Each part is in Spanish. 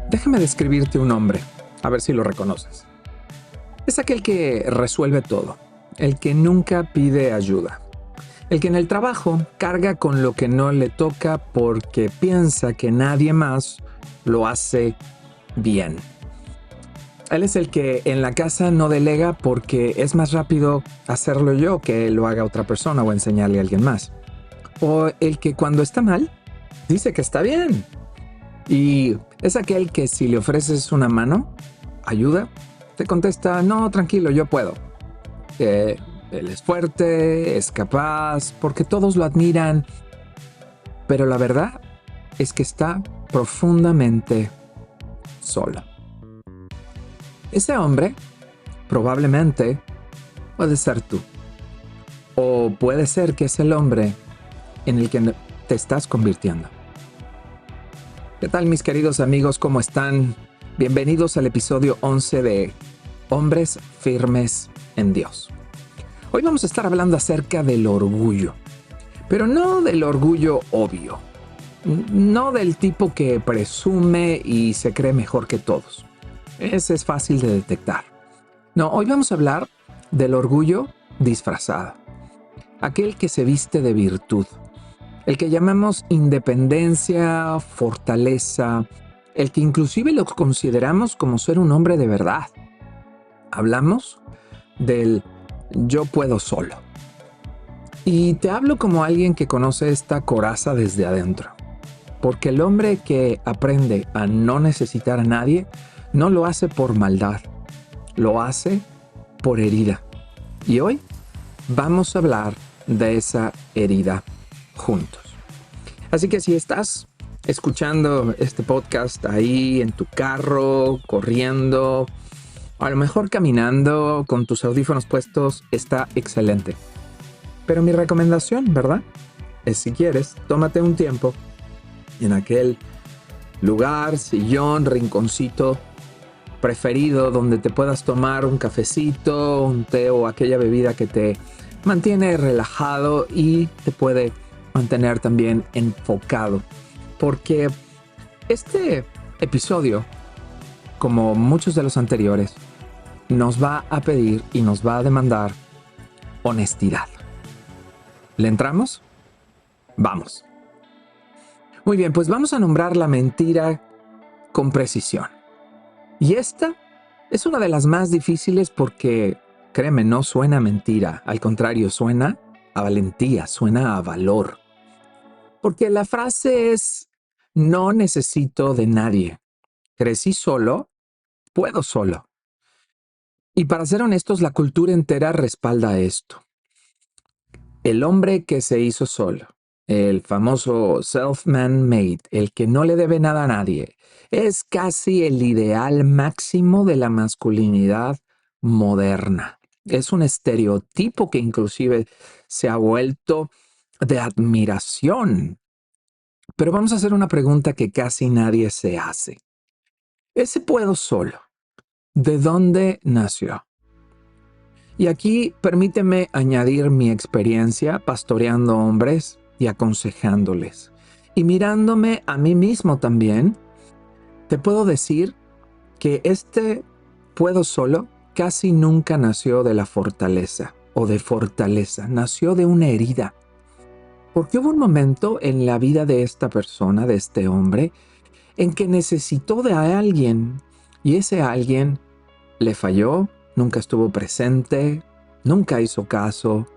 Déjame describirte un hombre, a ver si lo reconoces. Es aquel que resuelve todo, el que nunca pide ayuda, el que en el trabajo carga con lo que no le toca porque piensa que nadie más lo hace bien. Él es el que en la casa no delega porque es más rápido hacerlo yo que lo haga otra persona o enseñarle a alguien más. O el que cuando está mal, dice que está bien. Y es aquel que si le ofreces una mano, ayuda, te contesta, no, tranquilo, yo puedo. Él es fuerte, es capaz, porque todos lo admiran. Pero la verdad es que está profundamente solo. Ese hombre probablemente puede ser tú. O puede ser que es el hombre en el que te estás convirtiendo. ¿Qué tal, mis queridos amigos? ¿Cómo están? Bienvenidos al episodio 11 de Hombres Firmes en Dios. Hoy vamos a estar hablando acerca del orgullo, pero no del orgullo obvio, no del tipo que presume y se cree mejor que todos. Ese es fácil de detectar. No, hoy vamos a hablar del orgullo disfrazado, aquel que se viste de virtud. El que llamamos independencia, fortaleza, el que inclusive lo consideramos como ser un hombre de verdad. Hablamos del yo puedo solo. Y te hablo como alguien que conoce esta coraza desde adentro. Porque el hombre que aprende a no necesitar a nadie, no lo hace por maldad, lo hace por herida. Y hoy vamos a hablar de esa herida juntos. Así que si estás escuchando este podcast ahí en tu carro, corriendo, a lo mejor caminando con tus audífonos puestos, está excelente. Pero mi recomendación, ¿verdad? Es si quieres, tómate un tiempo en aquel lugar, sillón, rinconcito preferido donde te puedas tomar un cafecito, un té o aquella bebida que te mantiene relajado y te puede mantener también enfocado. Porque este episodio, como muchos de los anteriores, nos va a pedir y nos va a demandar honestidad. ¿Le entramos? Vamos. Muy bien, pues vamos a nombrar la mentira con precisión. Y esta es una de las más difíciles porque, créeme, no suena a mentira. Al contrario, suena a valentía, suena a valor. Porque la frase es, no necesito de nadie. Crecí solo, puedo solo. Y para ser honestos, la cultura entera respalda esto. El hombre que se hizo solo, el famoso self-man-made, el que no le debe nada a nadie, es casi el ideal máximo de la masculinidad moderna. Es un estereotipo que inclusive se ha vuelto de admiración. Pero vamos a hacer una pregunta que casi nadie se hace. Ese puedo solo, ¿de dónde nació? Y aquí permíteme añadir mi experiencia pastoreando hombres y aconsejándoles. Y mirándome a mí mismo también, te puedo decir que este puedo solo casi nunca nació de la fortaleza o de fortaleza, nació de una herida. Porque hubo un momento en la vida de esta persona, de este hombre, en que necesitó de alguien y ese alguien le falló, nunca estuvo presente, nunca hizo caso,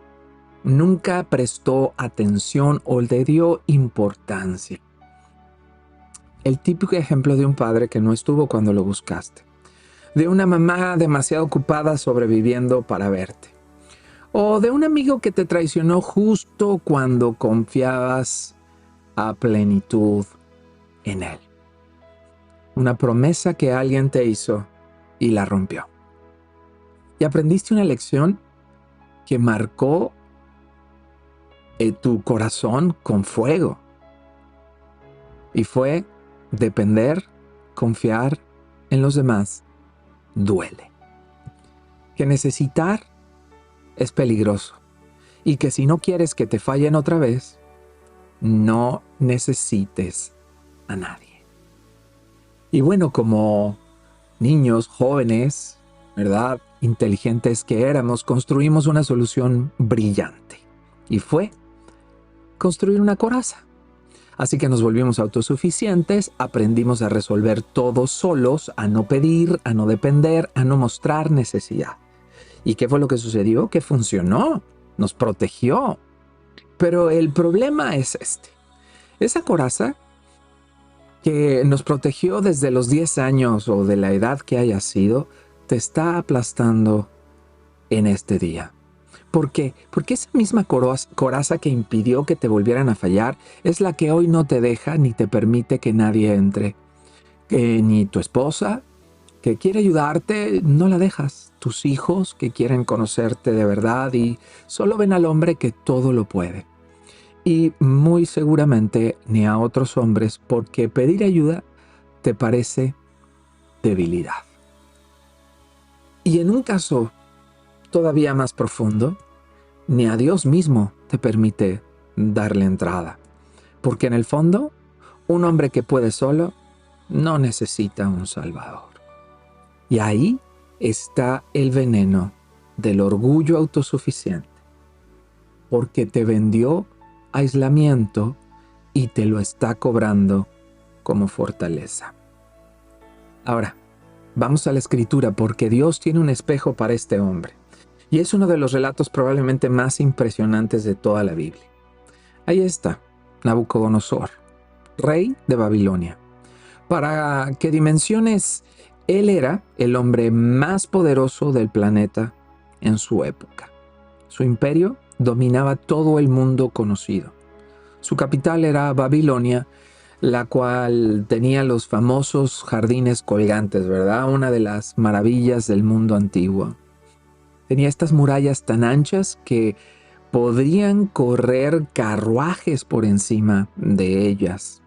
nunca prestó atención o le dio importancia. El típico ejemplo de un padre que no estuvo cuando lo buscaste, de una mamá demasiado ocupada sobreviviendo para verte, o de un amigo que te traicionó justo cuando confiabas a plenitud en él. Una promesa que alguien te hizo y la rompió. Y aprendiste una lección que marcó tu corazón con fuego. Y fue depender, confiar en los demás, duele. Que necesitar es peligroso. Y que si no quieres que te fallen otra vez, no necesites a nadie. Y bueno, como niños, jóvenes, ¿verdad? Inteligentes que éramos, construimos una solución brillante. Y fue construir una coraza. Así que nos volvimos autosuficientes, aprendimos a resolver todo solos, a no pedir, a no depender, a no mostrar necesidad. ¿Y qué fue lo que sucedió? Que funcionó, nos protegió. Pero el problema es este. Esa coraza que nos protegió desde los 10 años o de la edad que haya sido, te está aplastando en este día. ¿Por qué? Porque esa misma coraza que impidió que te volvieran a fallar es la que hoy no te deja ni te permite que nadie entre. Ni tu esposa, que quiere ayudarte, no la dejas. Tus hijos, que quieren conocerte de verdad y solo ven al hombre que todo lo puede. Y muy seguramente ni a otros hombres, porque pedir ayuda te parece debilidad. Y en un caso todavía más profundo, ni a Dios mismo te permite darle entrada. Porque en el fondo, un hombre que puede solo no necesita un salvador. Y ahí está el veneno del orgullo autosuficiente. Porque te vendió aislamiento y te lo está cobrando como fortaleza. Ahora, vamos a la escritura porque Dios tiene un espejo para este hombre. Y es uno de los relatos probablemente más impresionantes de toda la Biblia. Ahí está, Nabucodonosor, rey de Babilonia. Para que dimensiones, él era el hombre más poderoso del planeta en su época. Su imperio dominaba todo el mundo conocido. Su capital era Babilonia, la cual tenía los famosos jardines colgantes, ¿verdad? Una de las maravillas del mundo antiguo. Tenía estas murallas tan anchas que podrían correr carruajes por encima de ellas.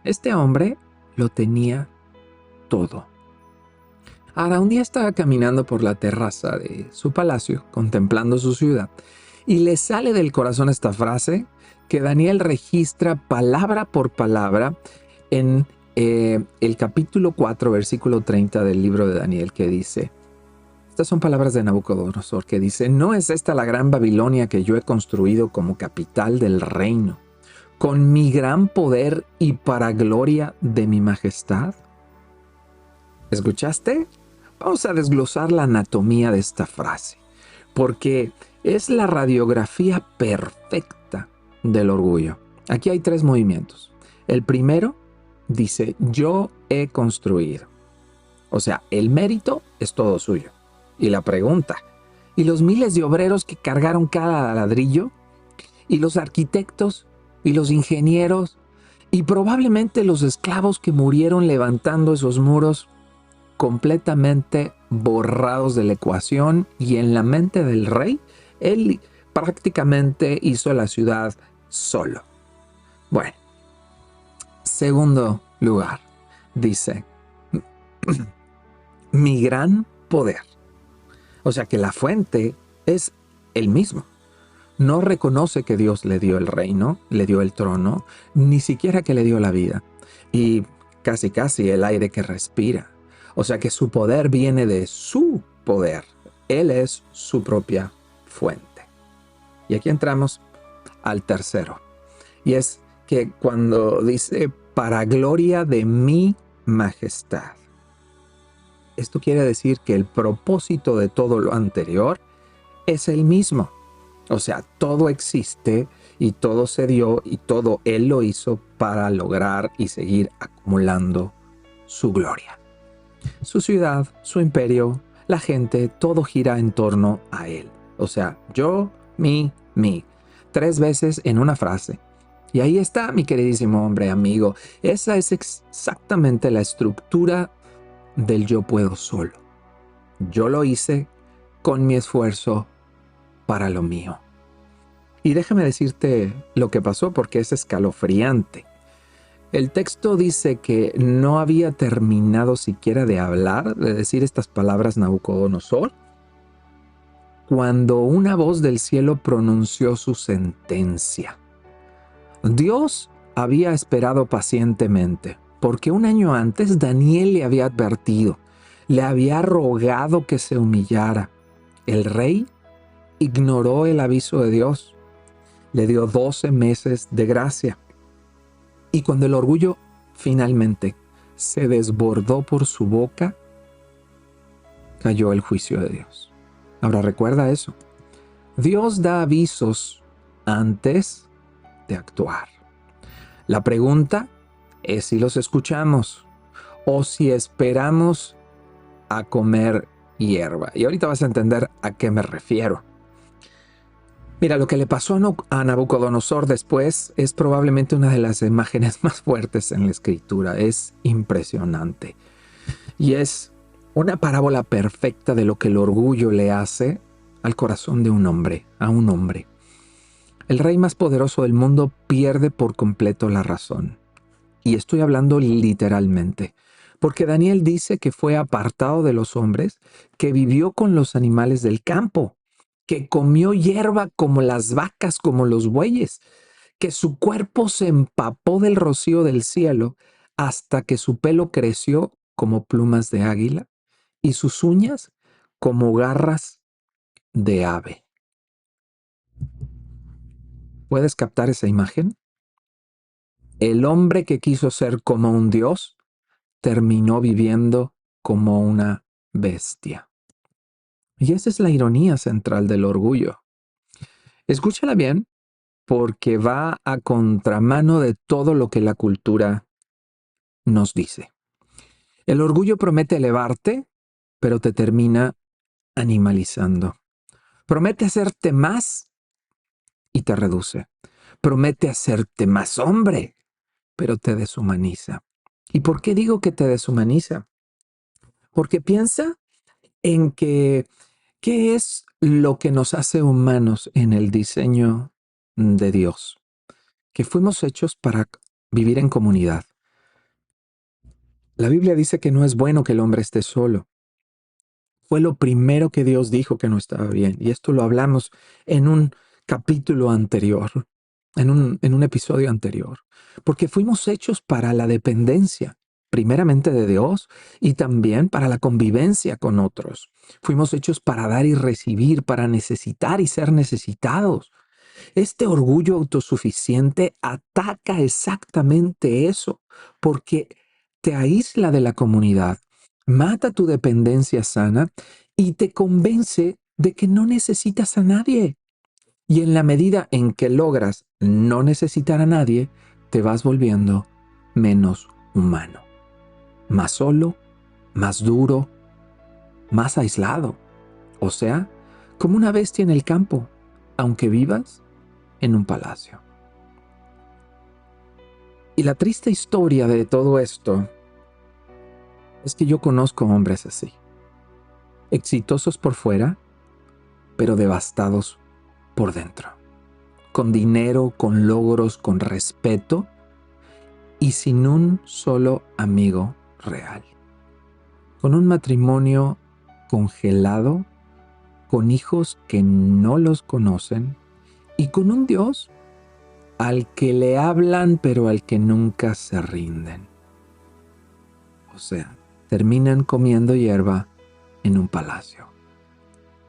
Este hombre lo tenía todo. Ahora, un día estaba caminando por la terraza de su palacio, contemplando su ciudad, y le sale del corazón esta frase que Daniel registra palabra por palabra en el capítulo 4, versículo 30 del libro de Daniel, que dice, estas son palabras de Nabucodonosor, que dice, ¿no es esta la gran Babilonia que yo he construido como capital del reino, con mi gran poder y para gloria de mi majestad? ¿Escuchaste? Vamos a desglosar la anatomía de esta frase, porque es la radiografía perfecta del orgullo. Aquí hay 3 movimientos. El primero dice, yo he construido. O sea, el mérito es todo suyo. Y la pregunta, ¿y los miles de obreros que cargaron cada ladrillo? ¿Y los arquitectos? ¿Y los ingenieros? ¿Y probablemente los esclavos que murieron levantando esos muros completamente borrados de la ecuación? Y en la mente del rey, él prácticamente hizo la ciudad solo. Bueno, segundo lugar, dice, mi gran poder. O sea que la fuente es él mismo. No reconoce que Dios le dio el reino, le dio el trono, ni siquiera que le dio la vida. Y casi el aire que respira. O sea que su poder viene de su poder. Él es su propia fuente. Y aquí entramos al tercero. Y es que cuando dice, para gloria de mi majestad. Esto quiere decir que el propósito de todo lo anterior es el mismo. O sea, todo existe y todo se dio y todo Él lo hizo para lograr y seguir acumulando su gloria. Su ciudad, su imperio, la gente, todo gira en torno a Él. O sea, yo, mi. 3 veces en una frase. Y ahí está, mi queridísimo hombre, amigo. Esa es exactamente la estructura del yo puedo solo. Yo lo hice con mi esfuerzo para lo mío. Y déjame decirte lo que pasó porque es escalofriante. El texto dice que no había terminado siquiera de hablar, de decir estas palabras Nabucodonosor, cuando una voz del cielo pronunció su sentencia. Dios había esperado pacientemente porque un año antes Daniel le había advertido, le había rogado que se humillara. El rey ignoró el aviso de Dios, le dio 12 meses de gracia. Y cuando el orgullo finalmente se desbordó por su boca, cayó el juicio de Dios. Ahora recuerda eso. Dios da avisos antes de actuar. La pregunta es si los escuchamos o si esperamos a comer hierba. Y ahorita vas a entender a qué me refiero. Mira, lo que le pasó a Nabucodonosor después es probablemente una de las imágenes más fuertes en la escritura. Es impresionante. Y es una parábola perfecta de lo que el orgullo le hace al corazón de un hombre, a un hombre. El rey más poderoso del mundo pierde por completo la razón. Y estoy hablando literalmente. Porque Daniel dice que fue apartado de los hombres, que vivió con los animales del campo, que comió hierba como las vacas, como los bueyes, que su cuerpo se empapó del rocío del cielo hasta que su pelo creció como plumas de águila y sus uñas como garras de ave. ¿Puedes captar esa imagen? El hombre que quiso ser como un dios terminó viviendo como una bestia. Y esa es la ironía central del orgullo. Escúchala bien, porque va a contramano de todo lo que la cultura nos dice. El orgullo promete elevarte, pero te termina animalizando. Promete hacerte más y te reduce. Promete hacerte más hombre, pero te deshumaniza. ¿Y por qué digo que te deshumaniza? Porque piensa en que ¿qué es lo que nos hace humanos en el diseño de Dios? Que fuimos hechos para vivir en comunidad. La Biblia dice que no es bueno que el hombre esté solo. Fue lo primero que Dios dijo que no estaba bien. Y esto lo hablamos en un capítulo anterior, en un episodio anterior. Porque fuimos hechos para la dependencia, primeramente de Dios, y también para la convivencia con otros. Fuimos hechos para dar y recibir, para necesitar y ser necesitados. Este orgullo autosuficiente ataca exactamente eso, porque te aísla de la comunidad, mata tu dependencia sana y te convence de que no necesitas a nadie. Y en la medida en que logras no necesitar a nadie, te vas volviendo menos humano, más solo, más duro, más aislado. O sea, como una bestia en el campo, aunque vivas en un palacio. Y la triste historia de todo esto es que yo conozco hombres así, exitosos por fuera, pero devastados por dentro, con dinero, con logros, con respeto y sin un solo amigo real, con un matrimonio congelado, con hijos que no los conocen y con un Dios al que le hablan pero al que nunca se rinden. O sea, terminan comiendo hierba en un palacio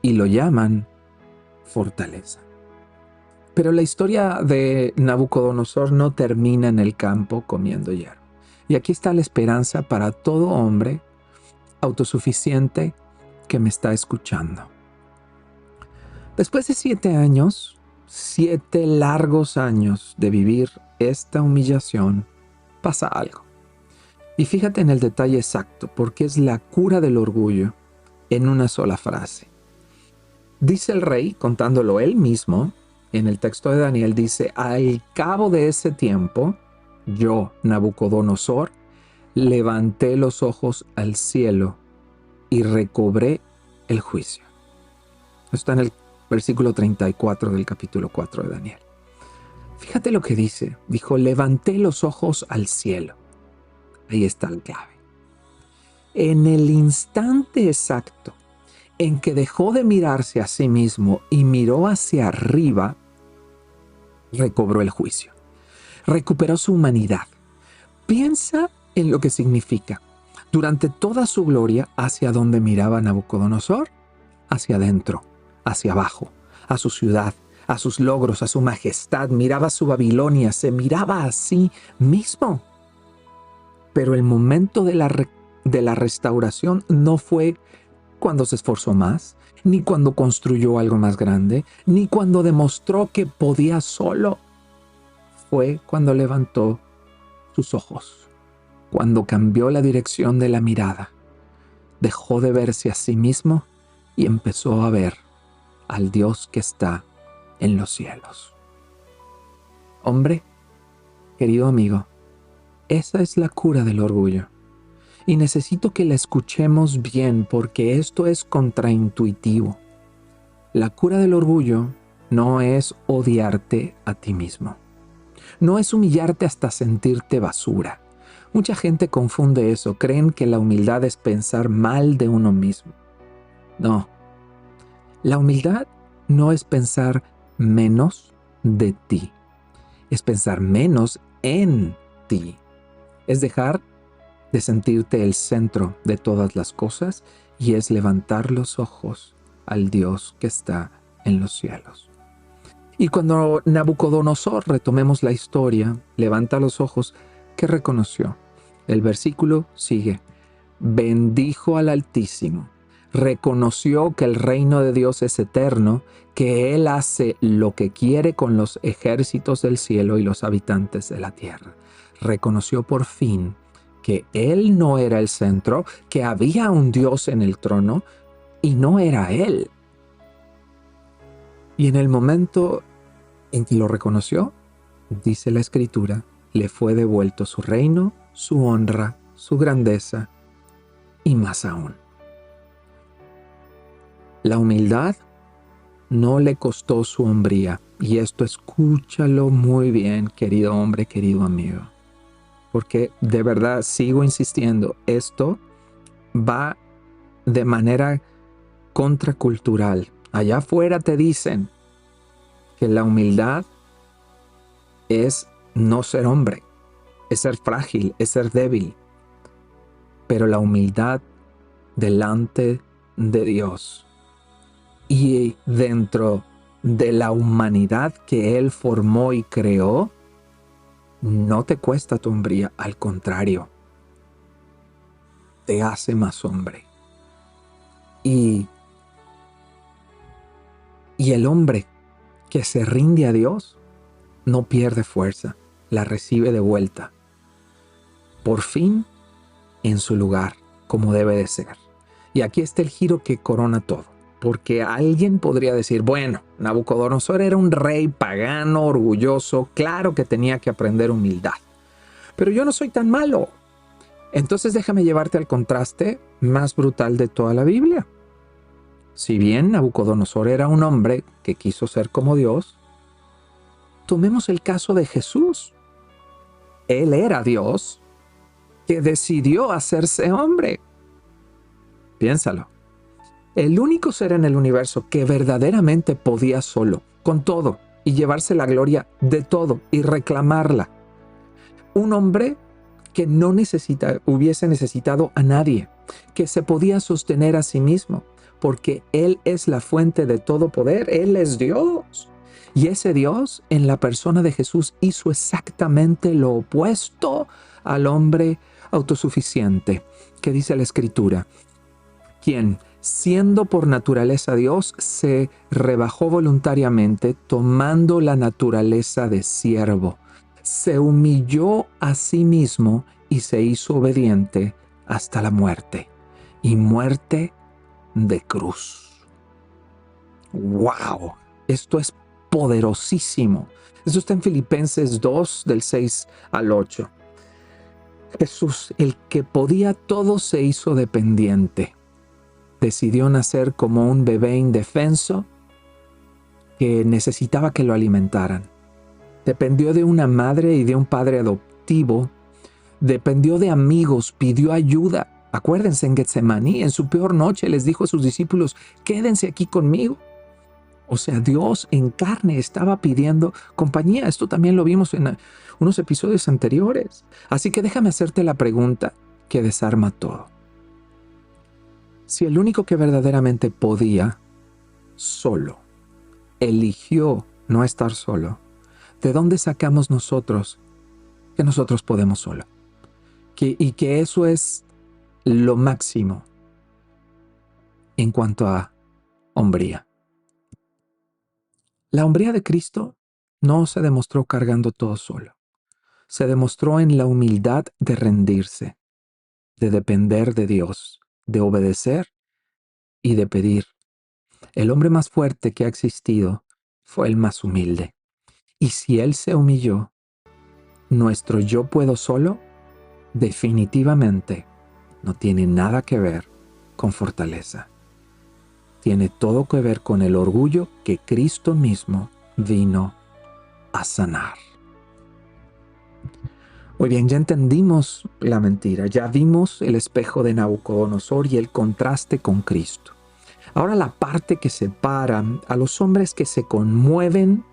y lo llaman fortaleza. Pero la historia de Nabucodonosor no termina en el campo comiendo hierba. Y aquí está la esperanza para todo hombre autosuficiente que me está escuchando. Después de 7 años, 7 largos años de vivir esta humillación, pasa algo. Y fíjate en el detalle exacto, porque es la cura del orgullo en una sola frase. Dice el rey, contándolo él mismo, en el texto de Daniel dice, al cabo de ese tiempo, yo, Nabucodonosor, levanté los ojos al cielo y recobré el juicio. Está en el versículo 34 del capítulo 4 de Daniel. Fíjate lo que dice. Dijo, levanté los ojos al cielo. Ahí está la clave. En el instante exacto en que dejó de mirarse a sí mismo y miró hacia arriba, recobró el juicio. Recuperó su humanidad. Piensa en lo que significa. Durante toda su gloria, ¿hacia dónde miraba Nabucodonosor? Hacia adentro, hacia abajo, a su ciudad, a sus logros, a su majestad. Miraba su Babilonia, se miraba a sí mismo. Pero el momento de la restauración no fue cuando se esforzó más, ni cuando construyó algo más grande, ni cuando demostró que podía solo. Fue cuando levantó sus ojos, cuando cambió la dirección de la mirada, dejó de verse a sí mismo y empezó a ver al Dios que está en los cielos. Hombre, querido amigo, esa es la cura del orgullo. Y necesito que la escuchemos bien porque esto es contraintuitivo. La cura del orgullo no es odiarte a ti mismo. No es humillarte hasta sentirte basura. Mucha gente confunde eso. Creen que la humildad es pensar mal de uno mismo. No. La humildad no es pensar menos de ti. Es pensar menos en ti. Es dejar de sentirte el centro de todas las cosas y es levantar los ojos al Dios que está en los cielos. Y cuando Nabucodonosor, retomemos la historia, levanta los ojos, ¿qué reconoció? El versículo sigue. Bendijo al Altísimo. Reconoció que el reino de Dios es eterno, que Él hace lo que quiere con los ejércitos del cielo y los habitantes de la tierra. Reconoció por fin que Él no era el centro, que había un Dios en el trono y no era Él. Y en el momento en que lo reconoció, dice la Escritura, le fue devuelto su reino, su honra, su grandeza y más aún. La humildad no le costó su hombría. Y esto escúchalo muy bien, querido hombre, querido amigo. Porque de verdad sigo insistiendo, esto va de manera contracultural. Allá afuera te dicen que la humildad es no ser hombre, es ser frágil, es ser débil. Pero la humildad delante de Dios y dentro de la humanidad que Él formó y creó, no te cuesta tu hombría, al contrario, te hace más hombre. Y el hombre que se rinde a Dios no pierde fuerza, la recibe de vuelta. Por fin en su lugar, como debe de ser. Y aquí está el giro que corona todo. Porque alguien podría decir, bueno, Nabucodonosor era un rey pagano, orgulloso, claro que tenía que aprender humildad. Pero yo no soy tan malo. Entonces déjame llevarte al contraste más brutal de toda la Biblia. Si bien Nabucodonosor era un hombre que quiso ser como Dios, tomemos el caso de Jesús. Él era Dios que decidió hacerse hombre. Piénsalo. El único ser en el universo que verdaderamente podía solo, con todo, y llevarse la gloria de todo y reclamarla. Un hombre que no hubiese necesitado a nadie, que se podía sostener a sí mismo, porque Él es la fuente de todo poder, Él es Dios. Y ese Dios, en la persona de Jesús, hizo exactamente lo opuesto al hombre autosuficiente, que dice la Escritura, quien, siendo por naturaleza Dios, se rebajó voluntariamente, tomando la naturaleza de siervo. Se humilló a sí mismo y se hizo obediente hasta la muerte, y muerte de cruz. ¡Wow! Esto es poderosísimo. Esto está en Filipenses 2, del 6 al 8. Jesús, el que podía todo, se hizo dependiente. Decidió nacer como un bebé indefenso que necesitaba que lo alimentaran. Dependió de una madre y de un padre adoptivo. Dependió de amigos, pidió ayuda. Acuérdense, en Getsemaní, en su peor noche, les dijo a sus discípulos, quédense aquí conmigo. O sea, Dios en carne estaba pidiendo compañía. Esto también lo vimos en unos episodios anteriores. Así que déjame hacerte la pregunta que desarma todo. Si el único que verdaderamente podía solo eligió no estar solo, ¿de dónde sacamos nosotros que nosotros podemos solo? Y que eso es lo máximo en cuanto a hombría. La hombría de Cristo no se demostró cargando todo solo. Se demostró en la humildad de rendirse, de depender de Dios, de obedecer y de pedir. El hombre más fuerte que ha existido fue el más humilde. Y si Él se humilló, nuestro yo puedo solo definitivamente no tiene nada que ver con fortaleza. Tiene todo que ver con el orgullo que Cristo mismo vino a sanar. Muy bien, ya entendimos la mentira, ya vimos el espejo de Nabucodonosor y el contraste con Cristo. Ahora la parte que separa a los hombres que se conmueven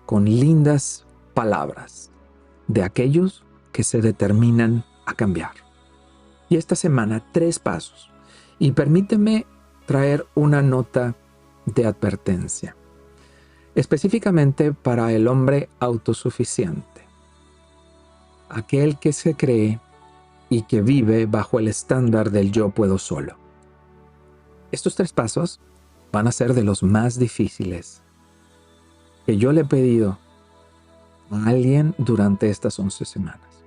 con lindas palabras de aquellos que se determinan a cambiar. Y esta semana 3 pasos. Y permíteme traer una nota de advertencia, específicamente para el hombre autosuficiente, aquel que se cree y que vive bajo el estándar del yo puedo solo. Estos 3 pasos van a ser de los más difíciles que yo le he pedido a alguien durante estas 11 semanas,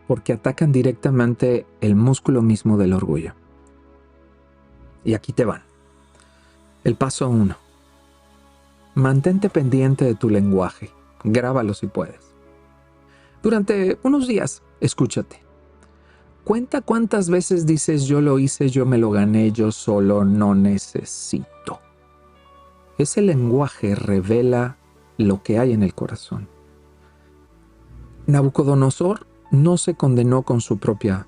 porque atacan directamente el músculo mismo del orgullo. Y aquí te van. El paso 1. Mantente pendiente de tu lenguaje. Grábalo si puedes. Durante unos días, escúchate. Cuenta cuántas veces dices yo lo hice, yo me lo gané, yo solo no necesito. Ese lenguaje revela lo que hay en el corazón. Nabucodonosor no se condenó con su propia...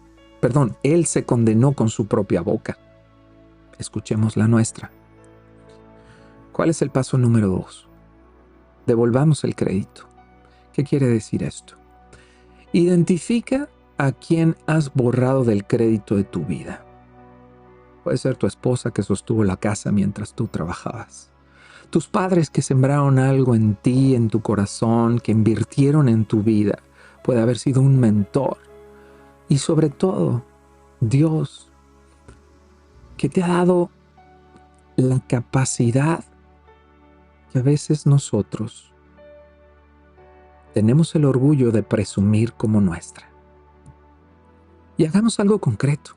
él se condenó con su propia boca. Escuchemos la nuestra. ¿Cuál es el paso número 2? Devolvamos el crédito. ¿Qué quiere decir esto? Identifica a quién has borrado del crédito de tu vida. Puede ser tu esposa que sostuvo la casa mientras tú trabajabas. Tus padres que sembraron algo en ti, en tu corazón, que invirtieron en tu vida. Puede haber sido un mentor. Y sobre todo, Dios, que te ha dado la capacidad que a veces nosotros tenemos el orgullo de presumir como nuestra. Y hagamos algo concreto.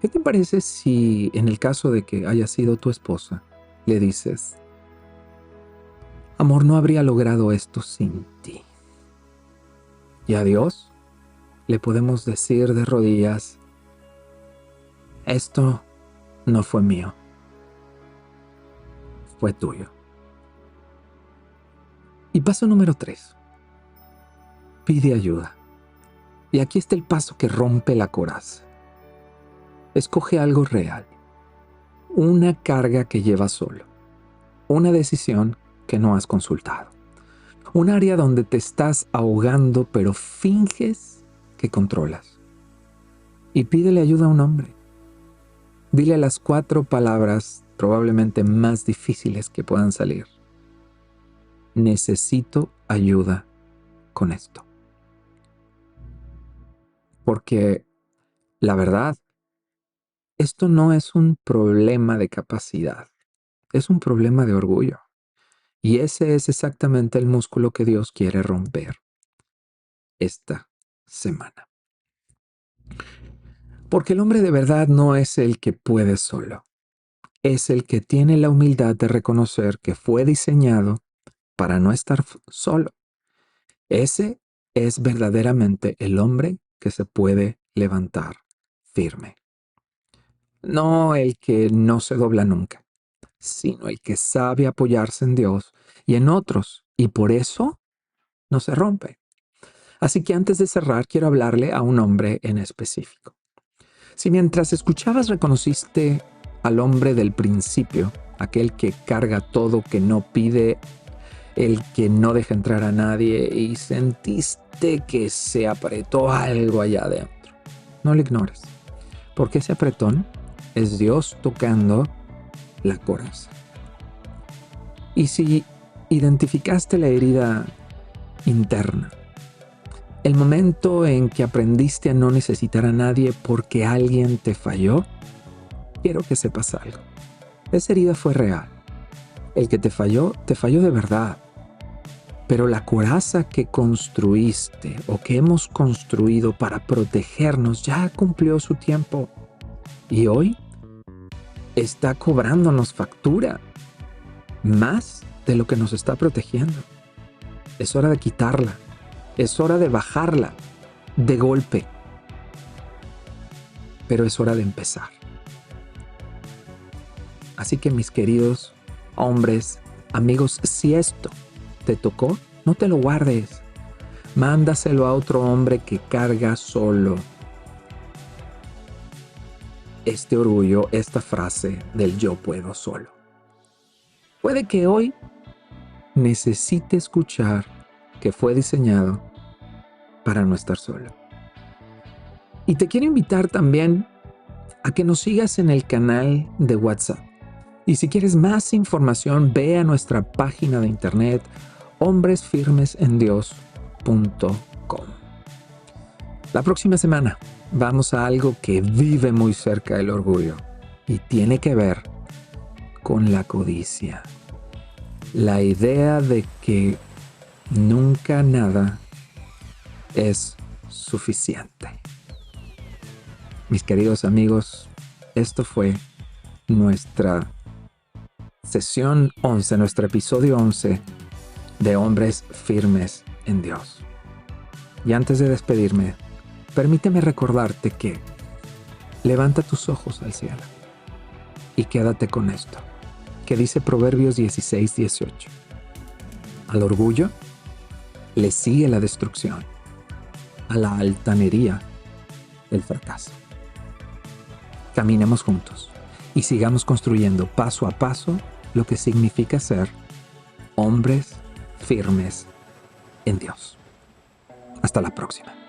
¿Qué te parece si en el caso de que haya sido tu esposa, le dices, amor, no habría logrado esto sin ti? Y a Dios le podemos decir de rodillas, esto no fue mío, fue tuyo. Y paso número 3. Pide ayuda. Y aquí está el paso que rompe la coraza. Escoge algo real. Una carga que llevas solo. Una decisión que no has consultado. Un área donde te estás ahogando pero finges que controlas. Y pídele ayuda a un hombre. Dile las 4 palabras probablemente más difíciles que puedan salir. Necesito ayuda con esto. Porque la verdad, esto no es un problema de capacidad, es un problema de orgullo. Y ese es exactamente el músculo que Dios quiere romper esta semana. Porque el hombre de verdad no es el que puede solo, es el que tiene la humildad de reconocer que fue diseñado para no estar solo. Ese es verdaderamente el hombre que se puede levantar firme. No el que no se dobla nunca, sino el que sabe apoyarse en Dios y en otros, y por eso no se rompe. Así que antes de cerrar, quiero hablarle a un hombre en específico. Si mientras escuchabas reconociste al hombre del principio, aquel que carga todo, que no pide, el que no deja entrar a nadie, y sentiste que se apretó algo allá adentro. No lo ignores, porque ese apretón es Dios tocando la coraza. Y si identificaste la herida interna, el momento en que aprendiste a no necesitar a nadie porque alguien te falló, quiero que sepas algo. Esa herida fue real. El que te falló de verdad. Pero la coraza que construiste o que hemos construido para protegernos ya cumplió su tiempo. Y hoy está cobrándonos factura. Más de lo que nos está protegiendo. Es hora de quitarla. Es hora de bajarla de golpe. Pero es hora de empezar. Así que mis queridos hombres, amigos, si esto te tocó, no te lo guardes. Mándaselo a otro hombre que carga solo este orgullo, esta frase del yo puedo solo. Puede que hoy necesite escuchar que fue diseñado para no estar solo. Y te quiero invitar también a que nos sigas en el canal de WhatsApp. Y si quieres más información, ve a nuestra página de internet hombresfirmesendios.com. La próxima semana vamos a algo que vive muy cerca del orgullo y tiene que ver con la codicia. La idea de que nunca nada es suficiente. Mis queridos amigos, esto fue nuestra sesión 11, nuestro episodio 11 de Hombres Firmes en Dios. Y antes de despedirme, permíteme recordarte que levanta tus ojos al cielo y quédate con esto, que dice Proverbios 16:18. Al orgullo le sigue la destrucción, a la altanería el fracaso. Caminemos juntos y sigamos construyendo paso a paso lo que significa ser hombres firmes en Dios. Hasta la próxima.